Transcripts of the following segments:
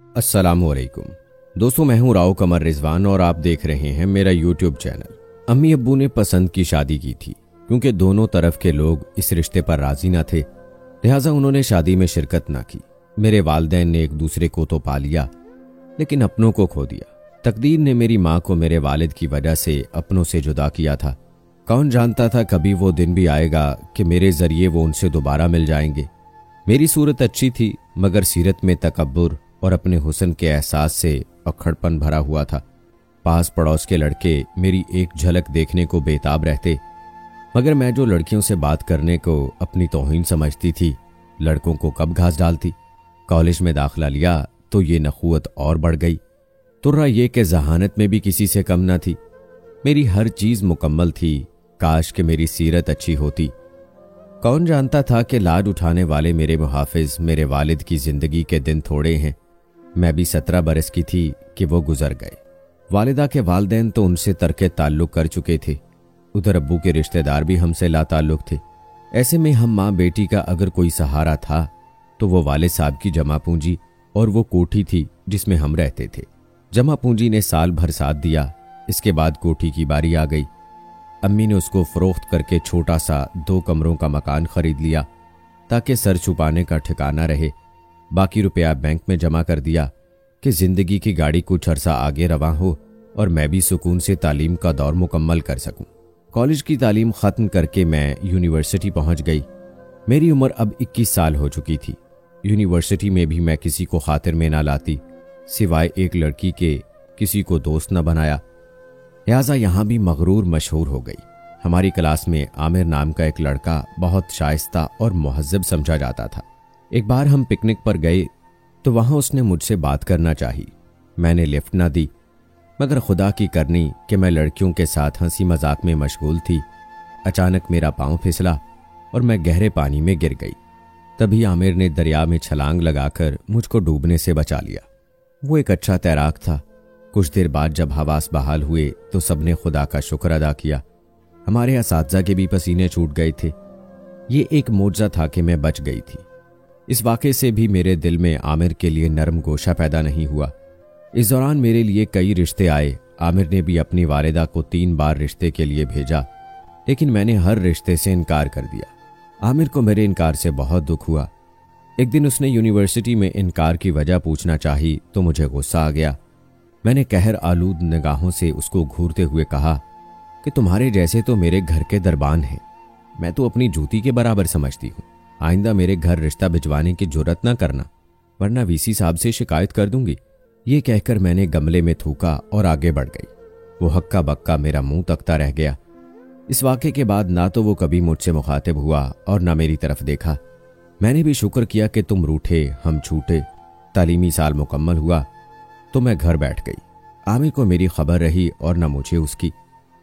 अस्सलामुअलैकुम दोस्तों, मैं हूं राव कमर रिजवान और आप देख रहे हैं मेरा यूट्यूब चैनल। अम्मी अब्बू ने पसंद की शादी की थी क्योंकि दोनों तरफ के लोग इस रिश्ते पर राजी न थे, लिहाजा उन्होंने शादी में शिरकत न की। मेरे वालिदैन ने एक दूसरे को तो पा लिया लेकिन अपनों को खो दिया। तकदीर ने मेरी माँ को मेरे वालिद की वजह से अपनों से जुदा किया था। कौन जानता था कभी वो दिन भी आएगा कि मेरे जरिए वो उनसे दोबारा मिल जाएंगे। मेरी सूरत अच्छी थी मगर सीरत में तकब्बुर और अपने हुस्न के एहसास से अक्खड़पन भरा हुआ था। पास पड़ोस के लड़के मेरी एक झलक देखने को बेताब रहते, मगर मैं जो लड़कियों से बात करने को अपनी तौहीन समझती थी, लड़कों को कब घास डालती। कॉलेज में दाखिला लिया तो ये नखुवत और बढ़ गई। तुर्रा ये कि जहानत में भी किसी से कम न थी। मेरी हर चीज मुकम्मल थी, काश कि मेरी सीरत अच्छी होती। कौन जानता था कि लाज उठाने वाले मेरे मुहाफिज मेरे वालिद की जिंदगी के दिन थोड़े हैं। मैं भी 17 बरस की थी कि वो गुजर गए। वालिदा के वालिदैन तो उनसे तरके ताल्लुक कर चुके थे, उधर अब्बू के रिश्तेदार भी हमसे लाताल्लुक थे। ऐसे में हम माँ बेटी का अगर कोई सहारा था तो वो वालिद साहब की जमा पूंजी और वो कोठी थी जिसमें हम रहते थे। जमा पूंजी ने साल भर साथ दिया, इसके बाद कोठी की बारी आ गई। अम्मी ने उसको फरोख्त करके छोटा सा 2 कमरों का मकान खरीद लिया ताकि सर छुपाने का ठिकाना रहे। बाकी रुपया बैंक में जमा कर दिया कि जिंदगी की गाड़ी कुछ अरसा आगे रवां हो और मैं भी सुकून से तालीम का दौर मुकम्मल कर सकूं। कॉलेज की तालीम खत्म करके मैं यूनिवर्सिटी पहुंच गई। मेरी उम्र अब 21 साल हो चुकी थी। यूनिवर्सिटी में भी मैं किसी को खातिर में ना लाती, सिवाय एक लड़की के किसी को दोस्त न बनाया। लिहाजा यहां भी मगरूर मशहूर हो गई। हमारी क्लास में आमिर नाम का एक लड़का बहुत शाइस्ता और मुहज्जब समझा जाता था। एक बार हम पिकनिक पर गए तो वहां उसने मुझसे बात करना चाही। मैंने लिफ्ट ना दी, मगर खुदा की करनी कि मैं लड़कियों के साथ हंसी मजाक में मशगूल थी। अचानक मेरा पांव फिसला और मैं गहरे पानी में गिर गई। तभी आमिर ने दरिया में छलांग लगाकर मुझको डूबने से बचा लिया। वो एक अच्छा तैराक था। कुछ देर बाद जब हवास बहाल हुए तो सबने खुदा का शुक्र अदा किया। हमारे असातिज़ा के भी पसीने छूट गए थे। ये एक मोजा था कि मैं बच गई थी। इस वाक़े से भी मेरे दिल में आमिर के लिए नरम गोशा पैदा नहीं हुआ। इस दौरान मेरे लिए कई रिश्ते आए। आमिर ने भी अपनी वालिदा को 3 बार रिश्ते के लिए भेजा, लेकिन मैंने हर रिश्ते से इनकार कर दिया। आमिर को मेरे इनकार से बहुत दुख हुआ। एक दिन उसने यूनिवर्सिटी में इनकार की वजह पूछना चाही तो मुझे गुस्सा आ गया। मैंने कहर आलूद निगाहों से उसको घूरते हुए कहा कि तुम्हारे जैसे तो मेरे घर के दरबान हैं, मैं तो अपनी जूती के बराबर समझती हूँ। आइंदा मेरे घर रिश्ता भिजवाने की जुर्रत ना करना, वरना वीसी साहब से शिकायत कर दूंगी। ये कहकर मैंने गमले में थूका और आगे बढ़ गई। वो हक्का बक्का मेरा मुंह तकता रह गया। इस वाक़े के बाद ना तो वो कभी मुझसे मुखातिब हुआ और ना मेरी तरफ देखा। मैंने भी शुक्र किया कि तुम रूठे हम छूटे। तालीमी साल मुकम्मल हुआ तो मैं घर बैठ गई। आमिर को मेरी खबर रही और न मुझे उसकी।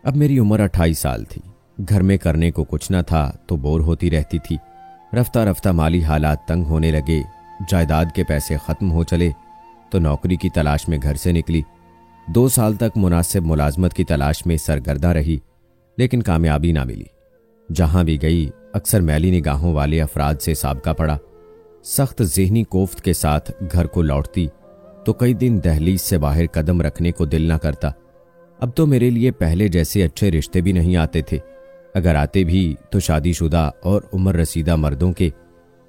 अब मेरी उम्र 28 साल थी। घर में करने को कुछ न था तो बोर होती रहती थी। रफ्ता रफ्ता माली हालात तंग होने लगे। जायदाद के पैसे खत्म हो चले तो नौकरी की तलाश में घर से निकली। 2 साल तक मुनासिब मुलाजमत की तलाश में सरगर्दा रही, लेकिन कामयाबी ना मिली। जहां भी गई अक्सर मैली निगाहों वाले अफराद से साबका पड़ा। सख्त ज़हनी कोफ्त के साथ घर को लौटती तो कई दिन दहलीज से बाहर कदम रखने को दिल ना करता। अब तो मेरे लिए पहले जैसे अच्छे रिश्ते भी नहीं आते थे। अगर आते भी तो शादीशुदा और उम्र रसीदा मर्दों के,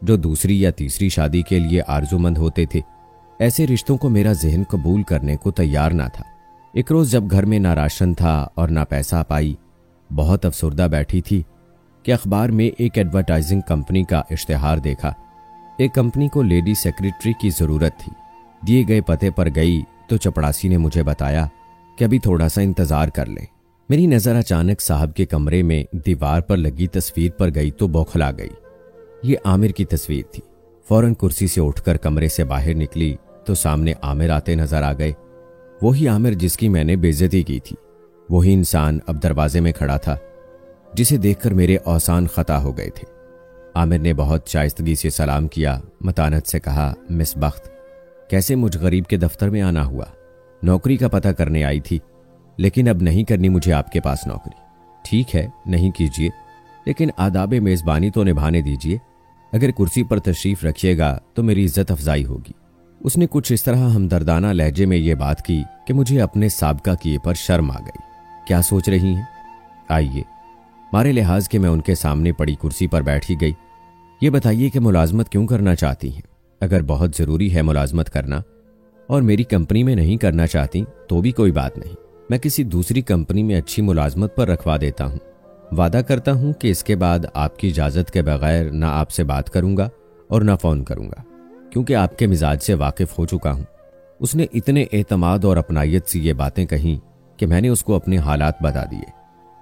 जो दूसरी या तीसरी शादी के लिए आरजूमंद होते थे। ऐसे रिश्तों को मेरा जहन कबूल करने को तैयार ना था। एक रोज जब घर में ना राशन था और ना पैसा पाई, बहुत अफसुर्दा बैठी थी कि अखबार में एक एडवर्टाइजिंग कंपनी का इश्तेहार देखा। एक कंपनी को लेडी सेक्रेटरी की जरूरत थी। दिए गए पते पर गई तो चपड़ासी ने मुझे बताया कि अभी थोड़ा सा इंतजार कर ले। मेरी नजर अचानक साहब के कमरे में दीवार पर लगी तस्वीर पर गई तो बौखला गई। ये आमिर की तस्वीर थी। फौरन कुर्सी से उठकर कमरे से बाहर निकली तो सामने आमिर आते नजर आ गए। वही आमिर जिसकी मैंने बेइज्जती की थी। वही इंसान अब दरवाजे में खड़ा था, जिसे देखकर मेरे औसान खता हो गए थे। आमिर ने बहुत शाइस्तगी से सलाम किया, मतानत से कहा, मिस बख्त, कैसे मुझ गरीब के दफ्तर में आना हुआ? नौकरी का पता करने आई थी, लेकिन अब नहीं करनी मुझे आपके पास नौकरी। ठीक है, नहीं कीजिए, लेकिन आदाबे मेज़बानी तो निभाने दीजिए। अगर कुर्सी पर तशरीफ रखिएगा तो मेरी इज्जत अफजाई होगी। उसने कुछ इस तरह हमदर्दाना लहजे में ये बात की कि मुझे अपने साबका किए पर शर्म आ गई। क्या सोच रही हैं? आइए, मारे लिहाज के मैं उनके सामने पड़ी कुर्सी पर बैठ ही गई। ये बताइए कि मुलाजमत क्यों करना चाहती हैं? अगर बहुत ज़रूरी है मुलाजमत करना और मेरी कंपनी में नहीं करना चाहती तो भी कोई बात नहीं, मैं किसी दूसरी कंपनी में अच्छी मुलाजमत पर रखवा देता हूँ। वादा करता हूँ कि इसके बाद आपकी इजाज़त के बगैर ना आपसे बात करूँगा और ना फ़ोन करूँगा, क्योंकि आपके मिजाज से वाकिफ़ हो चुका हूँ। उसने इतने एतमाद और अपनायत से ये बातें कहीं कि मैंने उसको अपने हालात बता दिए।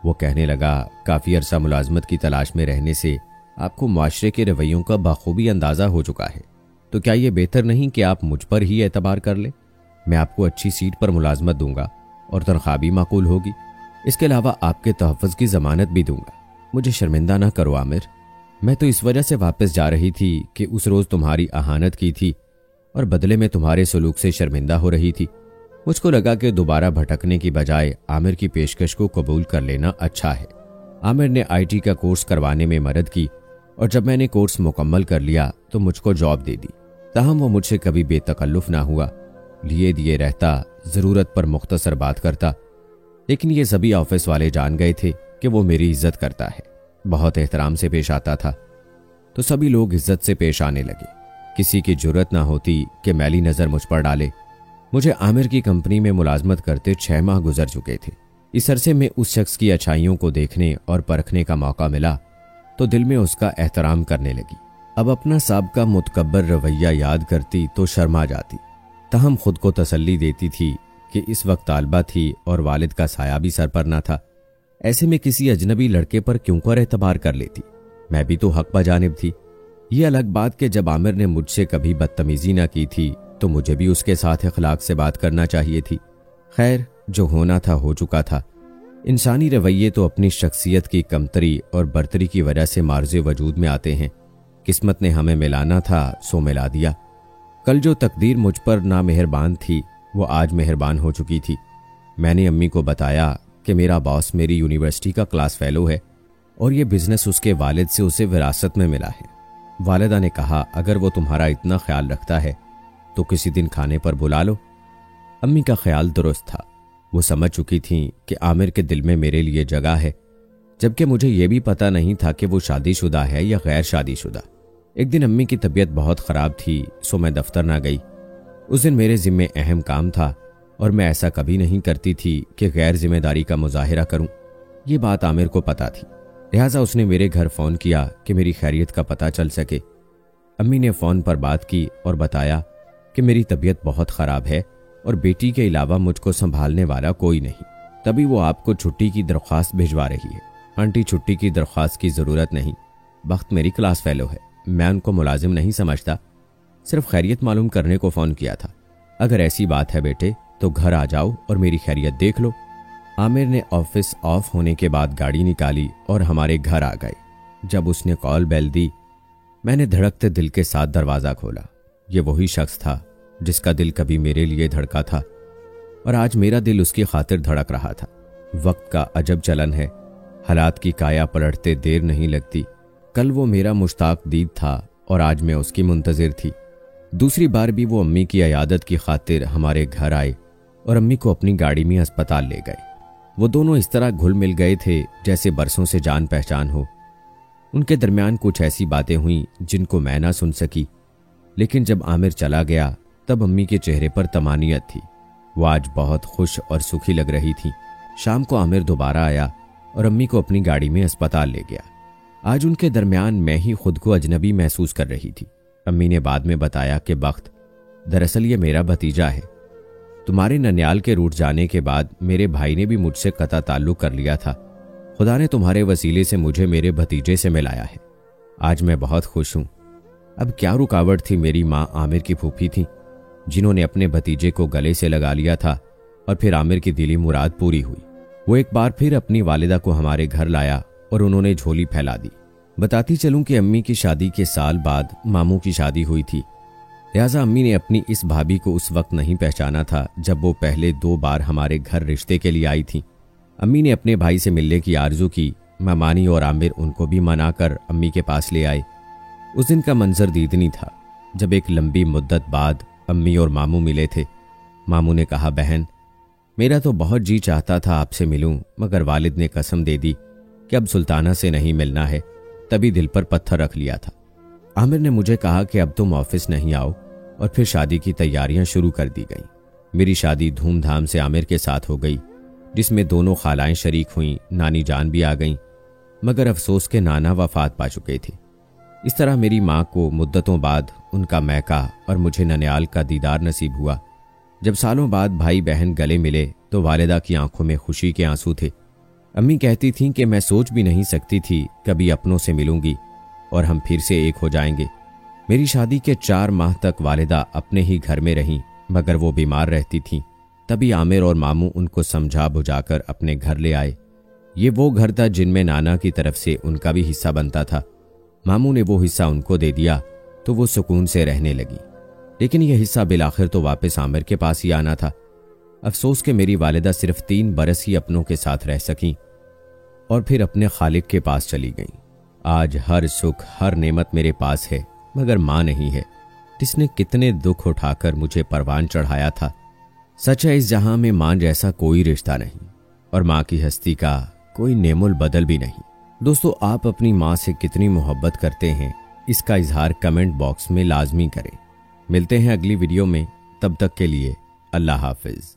वो कहने लगा, काफ़ी अरसा मुलाजमत की तलाश में रहने से आपको मुआशरे के रवैयों का बखूबी अंदाज़ा हो चुका है, तो क्या ये बेहतर नहीं कि आप मुझ पर ही एतबार कर लें? मैं आपको अच्छी सीट पर मुलाजमत दूंगा और तनख्वाह भी माकूल होगी। इसके अलावा आपके तहफ़्फ़ुज़ की ज़मानत भी दूंगा। मुझे शर्मिंदा ना करो आमिर। मैं तो इस वजह से वापस जा रही थी कि उस रोज़ तुम्हारी अहानत की थी और बदले में तुम्हारे सलूक से शर्मिंदा हो रही थी। मुझको लगा कि दोबारा भटकने की बजाय आमिर की पेशकश को कबूल कर लेना अच्छा है। आमिर ने IT का कोर्स करवाने में मदद की और जब मैंने कोर्स मुकम्मल कर लिया तो मुझको जॉब दे दी। ताहम वो मुझसे कभी बेतकल्लुफ़ ना हुआ, लिए दिए रहता, ज़रूरत पर मुख्तसर बात करता। लेकिन ये सभी ऑफिस वाले जान गए थे कि वो मेरी इज्जत करता है, बहुत एहतराम से पेश आता था, तो सभी लोग इज्जत से पेश आने लगे। किसी की जुर्रत ना होती कि मैली नज़र मुझ पर डाले। मुझे आमिर की कंपनी में मुलाजमत करते 6 माह गुजर चुके थे। इस अरसे में उस शख्स की अच्छाइयों को देखने और परखने का मौका मिला तो दिल में उसका एहतराम करने लगी। अब अपना साबका मुतकब्बर रवैया याद करती तो शर्मा जाती। तहम खुद को तसल्ली देती थी कि इस वक्त तालबा थी और वालिद का साया भी सर पर ना था। ऐसे में किसी अजनबी लड़के पर क्यों कर एतबार कर लेती? मैं भी तो हक बजानिब थी। ये अलग बात कि जब आमिर ने मुझसे कभी बदतमीजी ना की थी तो मुझे भी उसके साथ इखलाक से बात करना चाहिए थी। खैर, जो होना था हो चुका था। इंसानी रवैये तो अपनी शख्सियत की कमतरी और बरतरी की वजह से मार्ज़े वजूद में आते हैं। किस्मत ने हमें मिलाना था सो मिला दिया। कल जो तकदीर मुझ पर नामेहरबान थी वो आज मेहरबान हो चुकी थी। मैंने अम्मी को बताया कि मेरा बॉस मेरी यूनिवर्सिटी का क्लास फेलो है और ये बिजनेस उसके वालिद से उसे विरासत में मिला है। वालिदा ने कहा, अगर वो तुम्हारा इतना ख्याल रखता है तो किसी दिन खाने पर बुला लो। अम्मी का ख्याल दुरुस्त था। वो समझ चुकी थीं कि आमिर के दिल में मेरे लिए जगह है, जबकि मुझे यह भी पता नहीं था कि वो शादीशुदा है या गैर शादीशुदा। एक दिन अम्मी की तबीयत बहुत ख़राब थी, सो मैं दफ्तर ना गई। उस दिन मेरे ज़िम्मे अहम काम था और मैं ऐसा कभी नहीं करती थी कि गैर जिम्मेदारी का मुजाहिरा करूं। ये बात आमिर को पता थी, लिहाजा उसने मेरे घर फ़ोन किया कि मेरी खैरियत का पता चल सके। अम्मी ने फ़ोन पर बात की और बताया कि मेरी तबीयत बहुत ख़राब है और बेटी के अलावा मुझको संभालने वाला कोई नहीं। तभी वो आपको छुट्टी की दरख्वास्त भिजवा रही है। आंटी, छुट्टी की दरख्वास्त की ज़रूरत नहीं। वक्त मेरी क्लास फेलो है, मैं उनको मुलाजिम नहीं समझता, सिर्फ खैरियत मालूम करने को फ़ोन किया था। अगर ऐसी बात है बेटे तो घर आ जाओ और मेरी खैरियत देख लो। आमिर ने ऑफिस ऑफ होने के बाद गाड़ी निकाली और हमारे घर आ गए। जब उसने कॉल बेल दी, मैंने धड़कते दिल के साथ दरवाज़ा खोला। ये वही शख्स था जिसका दिल कभी मेरे लिए धड़का था और आज मेरा दिल उसकी खातिर धड़क रहा था। वक्त का अजब चलन है, हालात की काया पलटते देर नहीं लगती। कल वो मेरा मुश्ताक दीद था और आज मैं उसकी मुंतजिर थी। दूसरी बार भी वो अम्मी की अयादत की खातिर हमारे घर आए और अम्मी को अपनी गाड़ी में अस्पताल ले गए। वो दोनों इस तरह घुल मिल गए थे जैसे बरसों से जान पहचान हो। उनके दरमियान कुछ ऐसी बातें हुईं जिनको मैं ना सुन सकी, लेकिन जब आमिर चला गया तब अम्मी के चेहरे पर तमानियत थी। वो आज बहुत खुश और सुखी लग रही थी। शाम को आमिर दोबारा आया और अम्मी को अपनी गाड़ी में अस्पताल ले गया। आज उनके दरमियान मैं ही खुद को अजनबी महसूस कर रही थी। अम्मी ने बाद में बताया कि बख्त, दरअसल ये मेरा भतीजा है। तुम्हारे ननियाल के रूठ जाने के बाद मेरे भाई ने भी मुझसे कता ताल्लुक कर लिया था। खुदा ने तुम्हारे वसीले से मुझे मेरे भतीजे से मिलाया है। आज मैं बहुत खुश हूँ। अब क्या रुकावट थी? मेरी माँ आमिर की फूफी थी, जिन्होंने अपने भतीजे को गले से लगा लिया था और फिर आमिर की दिली मुराद पूरी हुई। वो एक बार फिर अपनी वालिदा को हमारे घर लाया और उन्होंने झोली फैला दी। बताती चलूं कि अम्मी की शादी के साल बाद मामू की शादी हुई थी, लिहाजा अम्मी ने अपनी इस भाभी को उस वक्त नहीं पहचाना था जब वो पहले 2 बार हमारे घर रिश्ते के लिए आई थी। अम्मी ने अपने भाई से मिलने की आरजू की। मामानी और आमिर उनको भी मनाकर अम्मी के पास ले आए। उस दिन का मंजर दीदनी था जब एक लंबी मुद्दत बाद अम्मी और मामू मिले थे। मामू ने कहा, बहन मेरा तो बहुत जी चाहता था आपसे मिलूं, मगर वालिद ने कसम दे दी कि अब सुल्ताना से नहीं मिलना है, तभी दिल पर पत्थर रख लिया था। आमिर ने मुझे कहा कि अब तुम ऑफिस नहीं आओ, और फिर शादी की तैयारियां शुरू कर दी गईं। मेरी शादी धूमधाम से आमिर के साथ हो गई, जिसमें दोनों खालाएं शरीक हुईं, नानी जान भी आ गईं, मगर अफसोस के नाना वफात पा चुके थे। इस तरह मेरी माँ को मुद्दतों बाद उनका मैका और मुझे ननियाल का दीदार नसीब हुआ। जब सालों बाद भाई बहन गले मिले तो वालिदा की आंखों में खुशी के आंसू थे। अम्मी कहती थीं कि मैं सोच भी नहीं सकती थी कभी अपनों से मिलूंगी और हम फिर से एक हो जाएंगे। मेरी शादी के 4 माह तक वालिदा अपने ही घर में रहीं, मगर वो बीमार रहती थीं। तभी आमिर और मामू उनको समझा बुझाकर अपने घर ले आए। ये वो घर था जिनमें नाना की तरफ से उनका भी हिस्सा बनता था। मामू ने वो हिस्सा उनको दे दिया तो वो सुकून से रहने लगी, लेकिन यह हिस्सा बिलाखिर तो वापस आमिर के पास ही आना था। अफसोस कि मेरी वालिदा सिर्फ 3 बरस ही अपनों के साथ रह सकीं और फिर अपने खालिक के पास चली गईं। आज हर सुख हर नेमत मेरे पास है, मगर माँ नहीं है, जिसने कितने दुख उठाकर मुझे परवान चढ़ाया था। सच है, इस जहां में माँ जैसा कोई रिश्ता नहीं और माँ की हस्ती का कोई नेमुल बदल भी नहीं। दोस्तों, आप अपनी माँ से कितनी मोहब्बत करते हैं, इसका इजहार कमेंट बॉक्स में लाजमी करें। मिलते हैं अगली वीडियो में, तब तक के लिए अल्लाह हाफिज।